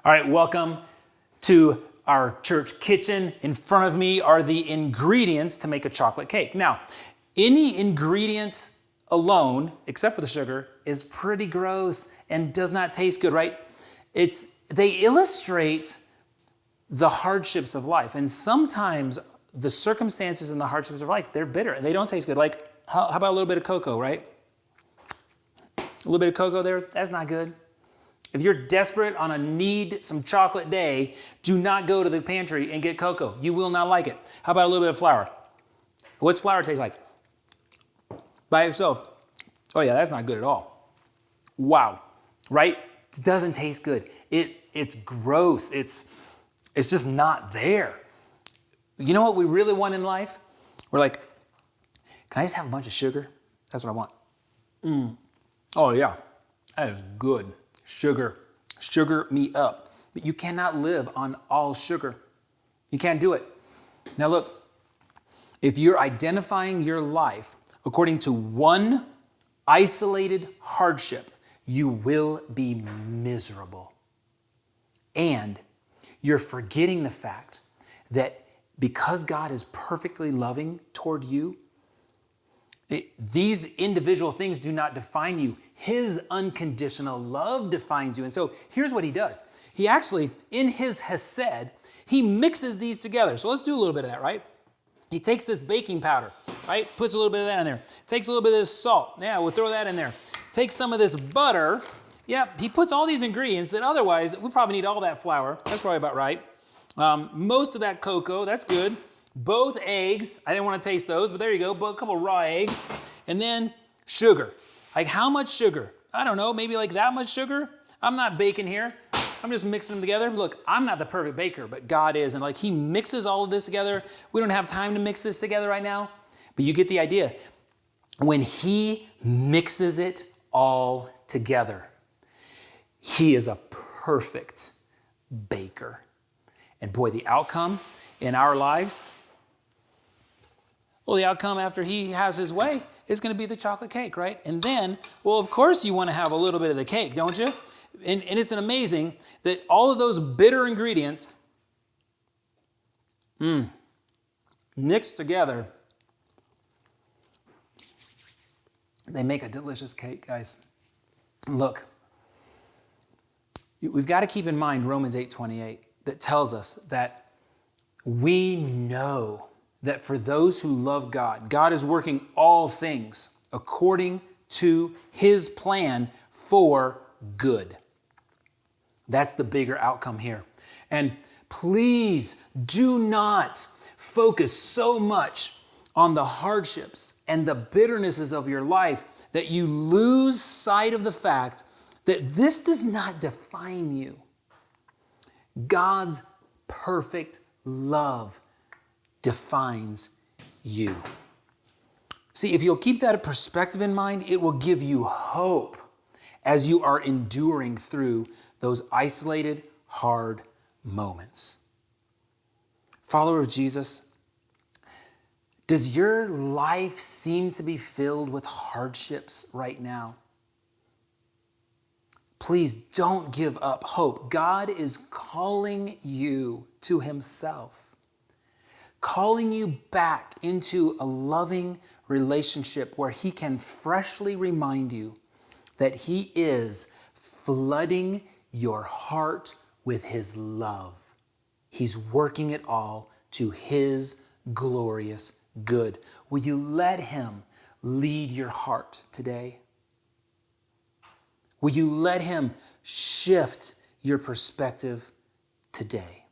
All right, welcome to our church kitchen. In front of me are the ingredients to make a chocolate cake. Now, any ingredient alone, except for the sugar, is pretty gross and does not taste good, right? They illustrate the hardships of life. And sometimes the circumstances and the hardships of life, they're bitter and they don't taste good. Like, how about a little bit of cocoa, right? A little bit of cocoa there, that's not good. If you're desperate on a need some chocolate day, do not go to the pantry and get cocoa. You will not like it. How about a little bit of flour? What's flour taste like? By itself. Oh yeah, that's not good at all. Wow, right? It doesn't taste good. It's gross. It's just not there. You know what we really want in life? We're like, can I just have a bunch of sugar? That's what I want. Oh yeah, that is good. Sugar me up. But you cannot live on all sugar. You can't do it. Now look, if you're identifying your life according to one isolated hardship, you will be miserable. And you're forgetting the fact that because God is perfectly loving toward you, these individual things do not define you. His unconditional love defines you. And so here's what he does. He actually, in his hesed, he mixes these together. So let's do a little bit of that, right? He takes this baking powder, right? Puts a little bit of that in there. Takes a little bit of this salt. Yeah, we'll throw that in there. Takes some of this butter. Yeah, he puts all these ingredients that otherwise, we probably need all that flour. That's probably about right. Most of that cocoa, that's good. Both eggs, I didn't want to taste those, but there you go, a couple raw eggs. And then sugar. Like how much sugar? I don't know, maybe like that much sugar? I'm not baking here. I'm just mixing them together. Look, I'm not the perfect baker, but God is. And like he mixes all of this together. We don't have time to mix this together right now, but you get the idea. When he mixes it all together, he is a perfect baker. And boy, the outcome in our lives, well, the outcome after he has his way is going to be the chocolate cake, right? And then, well, of course you want to have a little bit of the cake, don't you? And it's an amazing that all of those bitter ingredients mixed together, they make a delicious cake, guys. Look, we've got to keep in mind Romans 8:28 that tells us that we know that for those who love God, God is working all things according to his plan for good. That's the bigger outcome here. And please do not focus so much on the hardships and the bitternesses of your life that you lose sight of the fact that this does not define you. God's perfect love defines you. See, if you'll keep that perspective in mind, it will give you hope as you are enduring through those isolated, hard moments. Follower of Jesus, does your life seem to be filled with hardships right now? Please don't give up hope. God is calling you to himself, calling you back into a loving relationship where he can freshly remind you that he is flooding your heart with his love. He's working it all to his glorious good. Will you let him lead your heart today? Will you let him shift your perspective today?